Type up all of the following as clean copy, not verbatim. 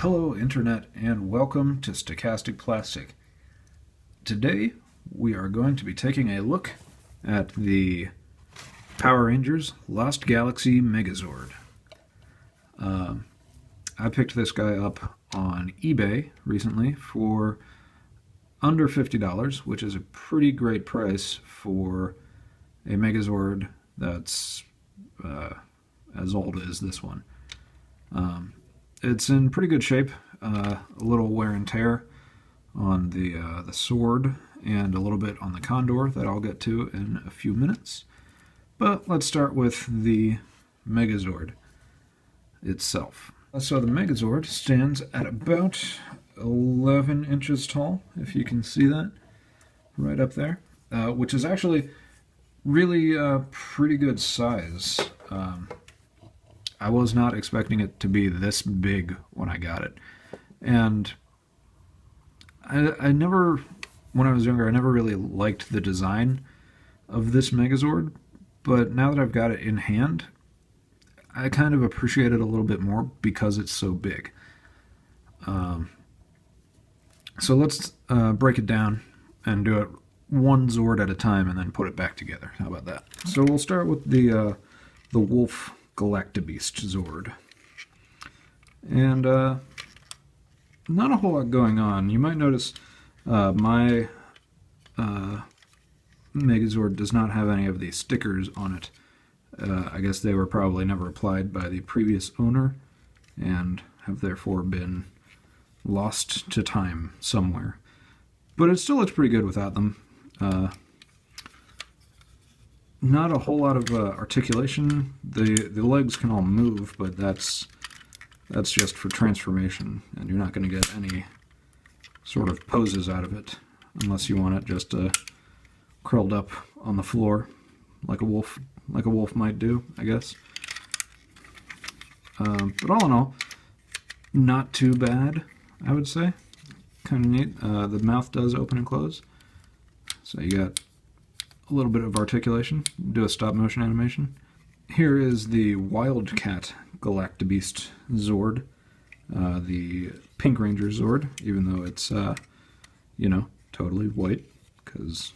Hello Internet and welcome to Stochastic Plastic. Today we are going to be taking a look at the Power Rangers Lost Galaxy Megazord. I picked this guy up on eBay recently for under $50, which is a pretty great price for a Megazord that's as old as this one. It's in pretty good shape, a little wear and tear on the Zord and a little bit on the Condor that I'll get to in a few minutes. But let's start with the Megazord itself. So the Megazord stands at about 11 inches tall, if you can see that, right up there, which is actually really a pretty good size. I was not expecting it to be this big when I got it. And I never, when I was younger, I never really liked the design of this Megazord, but now that I've got it in hand, I kind of appreciate it a little bit more because it's so big. So let's break it down and do it one Zord at a time and then put it back together. How about that? So we'll start with the Wolf Galactic Zord. And not a whole lot going on. You might notice my Megazord does not have any of these stickers on it. I guess they were probably never applied by the previous owner and have therefore been lost to time somewhere. But it still looks pretty good without them. Not a whole lot of articulation. The legs can all move, but that's just for transformation, and you're not going to get any sort of poses out of it unless you want it just curled up on the floor like a wolf might do, I guess. But all in all, not too bad, I would say. Kind of neat. The mouth does open and close, so you got a little bit of articulation. Do a stop motion animation. Here is the Wildcat Galactic Zord, the Pink Ranger Zord, even though it's, totally white, because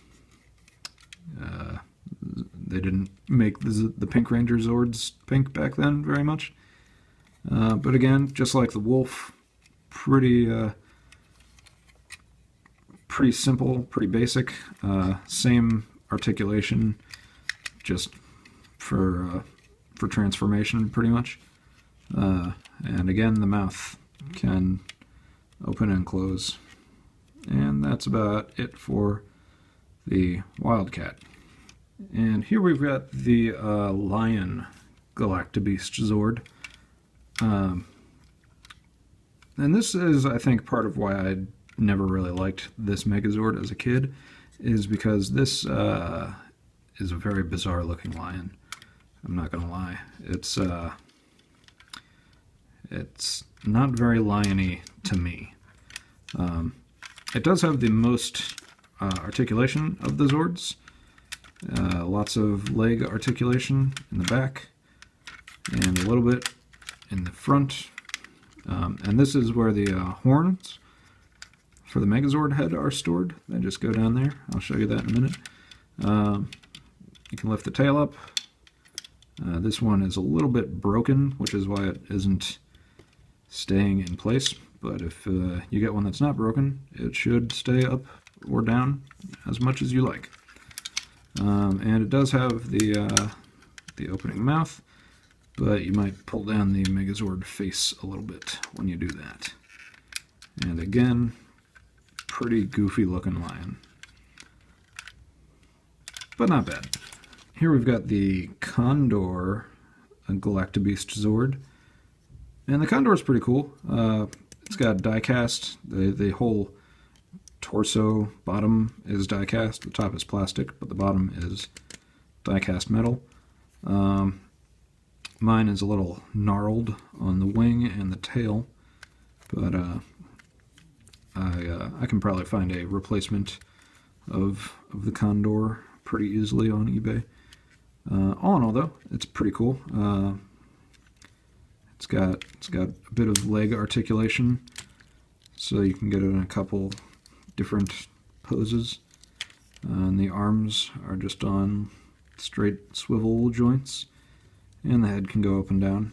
they didn't make the Pink Ranger Zords pink back then very much. But again, just like the Wolf, pretty simple, pretty basic. Same articulation, just for transformation, pretty much. And again, the mouth can open and close. And that's about it for the Wildcat. And here we've got the Lion Galactic Zord. And this is, I think, part of why I never really liked this Megazord as a kid, is because this is a very bizarre looking lion. I'm not gonna lie. It's not very lion-y to me. It does have the most articulation of the Zords. Lots of leg articulation in the back and a little bit in the front. And this is where the horns for the Megazord head are stored. They just go down there. I'll show you that in a minute. You can lift the tail up. This one is a little bit broken, which is why it isn't staying in place. But if you get one that's not broken, it should stay up or down as much as you like. And it does have the opening mouth, but you might pull down the Megazord face a little bit when you do that. And again, pretty goofy looking lion, but not bad. Here we've got the Condor Galactic Zord, and the Condor is pretty cool. It's got die-cast. The whole torso bottom is die-cast. The top is plastic, but the bottom is die-cast metal. Mine is a little gnarled on the wing and the tail, but I can probably find a replacement of the Condor pretty easily on eBay. All in all, though, it's pretty cool. It's got a bit of leg articulation, so you can get it in a couple different poses. And the arms are just on straight swivel joints, and the head can go up and down.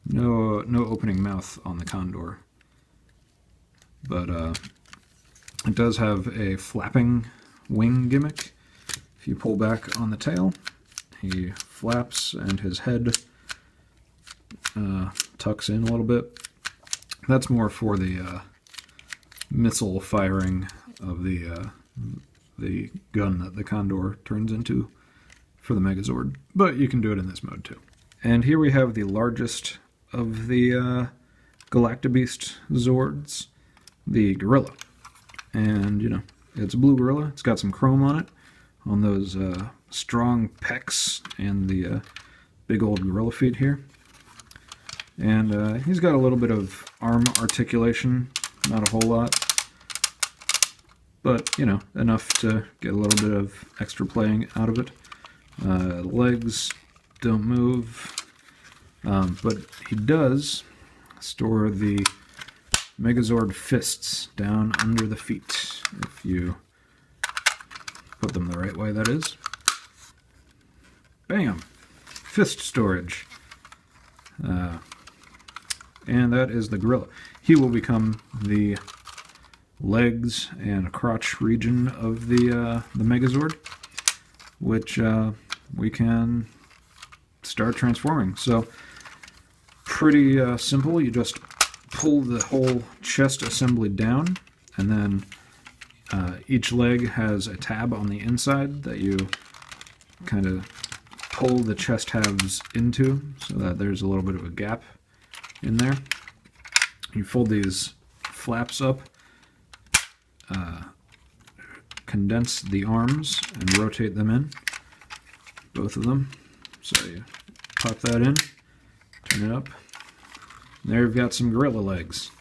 No opening mouth on the Condor, but it does have a flapping wing gimmick. If you pull back on the tail, he flaps and his head tucks in a little bit. That's more for the missile firing of the gun that the Condor turns into for the Megazord, but you can do it in this mode too. And here we have the largest of the Galactic Zords, the Gorilla. And, you know, it's a blue gorilla. It's got some chrome on it, on those strong pecs and the big old gorilla feet here. And he's got a little bit of arm articulation, not a whole lot, but, you know, enough to get a little bit of extra playing out of it. Legs don't move, but he does store the Megazord fists down under the feet, if you put them the right way, that is. Bam! Fist storage. And that is the gorilla. He will become the legs and crotch region of the Megazord, which we can start transforming. So, pretty simple. You just pull the whole chest assembly down, and then each leg has a tab on the inside that you kind of pull the chest halves into, so that there's a little bit of a gap in there. You fold these flaps up, condense the arms, and rotate them in, both of them. So you pop that in, turn it up. There you've got some gorilla legs.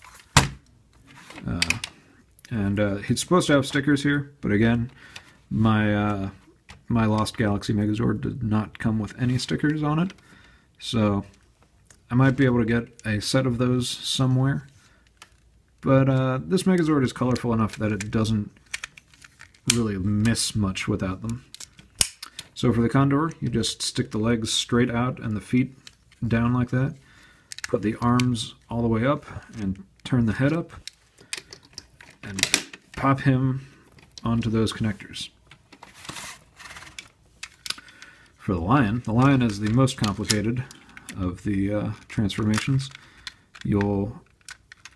He's supposed to have stickers here, but again, my Lost Galaxy Megazord did not come with any stickers on it, so I might be able to get a set of those somewhere. But this Megazord is colorful enough that it doesn't really miss much without them. So for the Condor, you just stick the legs straight out and the feet down like that. Put the arms all the way up and turn the head up and pop him onto those connectors. For the lion is the most complicated of the transformations. You'll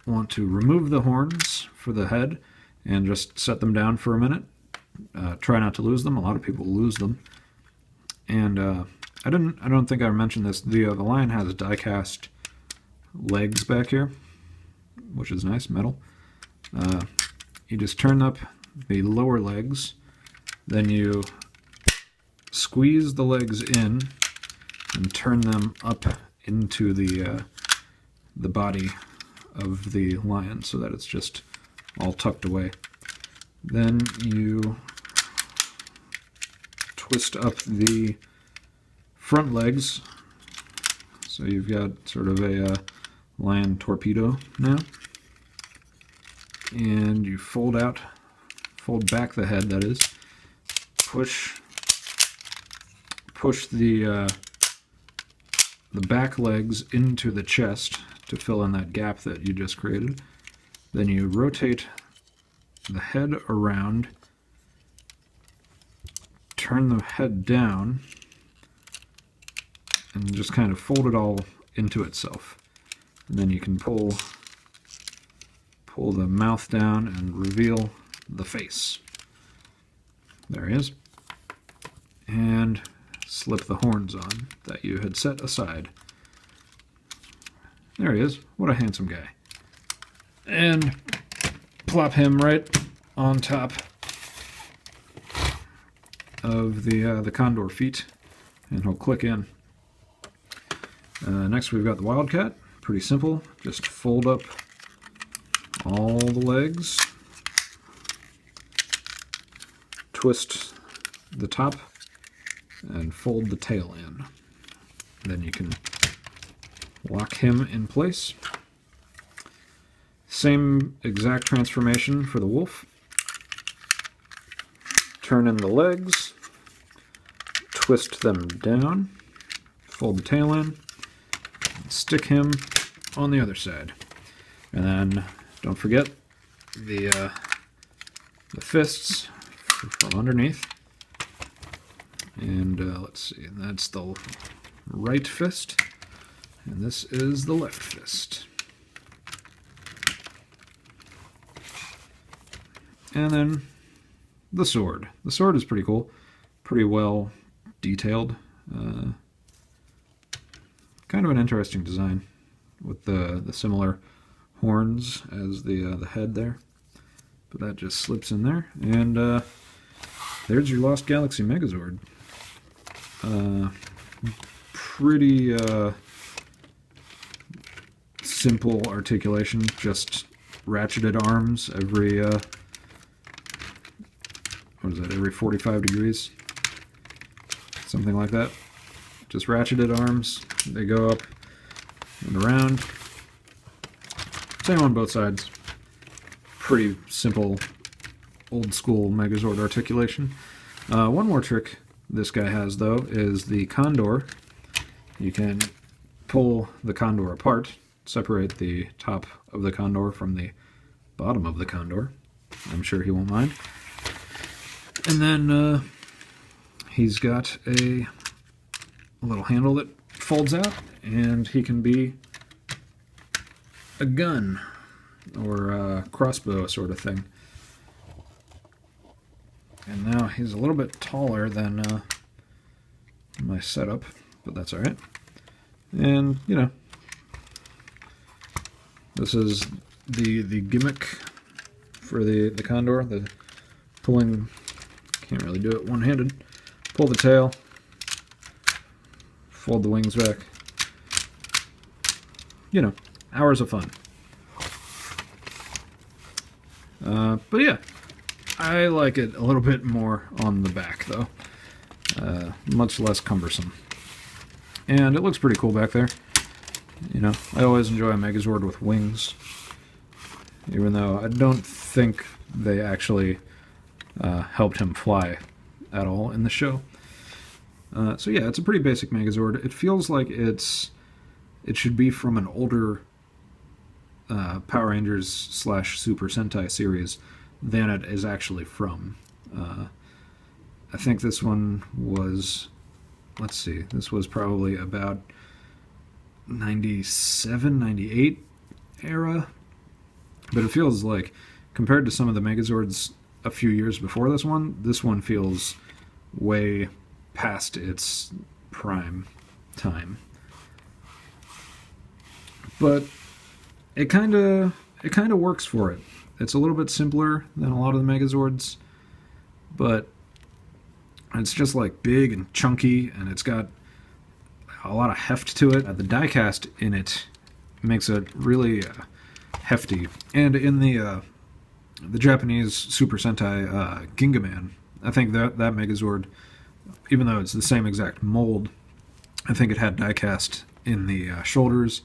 want to remove the horns for the head and just set them down for a minute. Try not to lose them. A lot of people lose them. And I don't think I mentioned this. The lion has die-cast legs back here, which is nice, metal. You just turn up the lower legs, then you squeeze the legs in and turn them up into the body of the lion so that it's just all tucked away. Then you twist up the front legs, so you've got sort of a lion torpedo now, and you fold back the head, that is, push the back legs into the chest to fill in that gap that you just created. Then you rotate the head around, turn the head down, and just kind of fold it all into itself. And then you can pull the mouth down and reveal the face. There he is. And slip the horns on that you had set aside. There he is. What a handsome guy. And plop him right on top of the Condor feet, and he'll click in. Next we've got the Wildcat. Pretty simple. Just fold up all the legs, twist the top, and fold the tail in. Then you can lock him in place. Same exact transformation for the wolf. Turn in the legs, twist them down, fold the tail in, stick him on the other side. And then don't forget the fists from underneath. And let's see, that's the right fist, and this is the left fist. And then the sword. The sword is pretty cool, pretty well detailed. Kind of an interesting design with the similar horns as the head there. But that just slips in there, and there's your Lost Galaxy Megazord. Pretty simple articulation, just ratcheted arms every what is that, every 45 degrees? Something like that. Just ratcheted arms, they go up and around. Same on both sides. Pretty simple, old school Megazord articulation. One more trick this guy has, though, is the condor. You can pull the condor apart, separate the top of the condor from the bottom of the condor. I'm sure he won't mind. And then he's got a little handle that folds out, and he can be a gun or a crossbow sort of thing. And now he's a little bit taller than my setup, but that's alright. And, you know, this is the gimmick for the condor, the pulling, can't really do it one-handed, pull the tail, fold the wings back. You know, hours of fun. But yeah, I like it a little bit more on the back, though. Much less cumbersome. And it looks pretty cool back there. You know, I always enjoy a Megazord with wings, even though I don't think they actually helped him fly at all in the show. So yeah, it's a pretty basic Megazord. It feels like it should be from an older Power Rangers / Super Sentai series than it is actually from. I think this one was, let's see, this was probably about 97, 98 era, but it feels like, compared to some of the Megazords a few years before this one feels way past its prime time. But it kind of works for it. It's a little bit simpler than a lot of the Megazords, but it's just like big and chunky, and it's got a lot of heft to it. The diecast in it makes it really hefty. And in the Japanese Super Sentai Gingaman, I think that Megazord, even though it's the same exact mold, I think it had diecast in the shoulders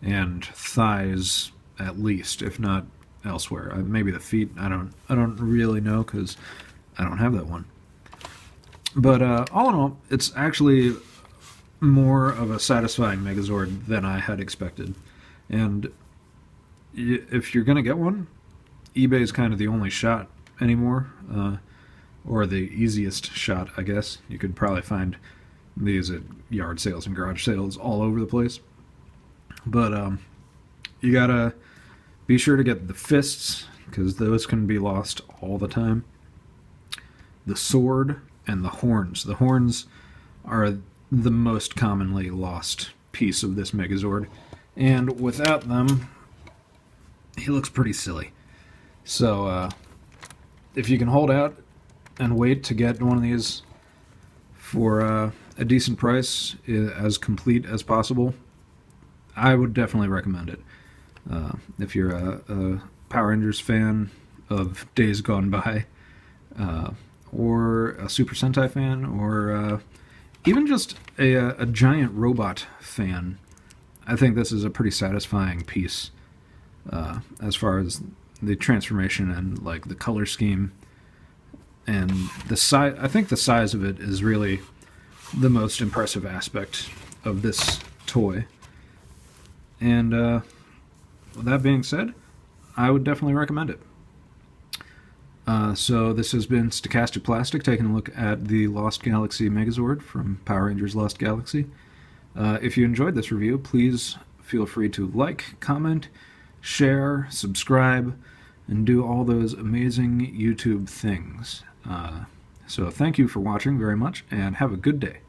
and thighs at least, if not elsewhere. Maybe the feet. I don't really know because I don't have that one. But all in all, it's actually more of a satisfying Megazord than I had expected. And if you're gonna get one, eBay is kind of the only shot anymore, or the easiest shot, I guess. You could probably find these at yard sales and garage sales all over the place. But you gotta be sure to get the fists, because those can be lost all the time. The sword and the horns. The horns are the most commonly lost piece of this Megazord, and without them, he looks pretty silly. So if you can hold out and wait to get one of these for a decent price, as complete as possible, I would definitely recommend it. If you're a Power Rangers fan of Days Gone By, or a Super Sentai fan, or even just a giant robot fan, I think this is a pretty satisfying piece as far as the transformation and like the color scheme and the size. I think the size of it is really the most impressive aspect of this toy. And with that being said, I would definitely recommend it. So this has been Stochastic Plastic taking a look at the Lost Galaxy Megazord from Power Rangers Lost Galaxy. If you enjoyed this review, please feel free to like, comment, share, subscribe, and do all those amazing YouTube things. So thank you for watching very much, and have a good day.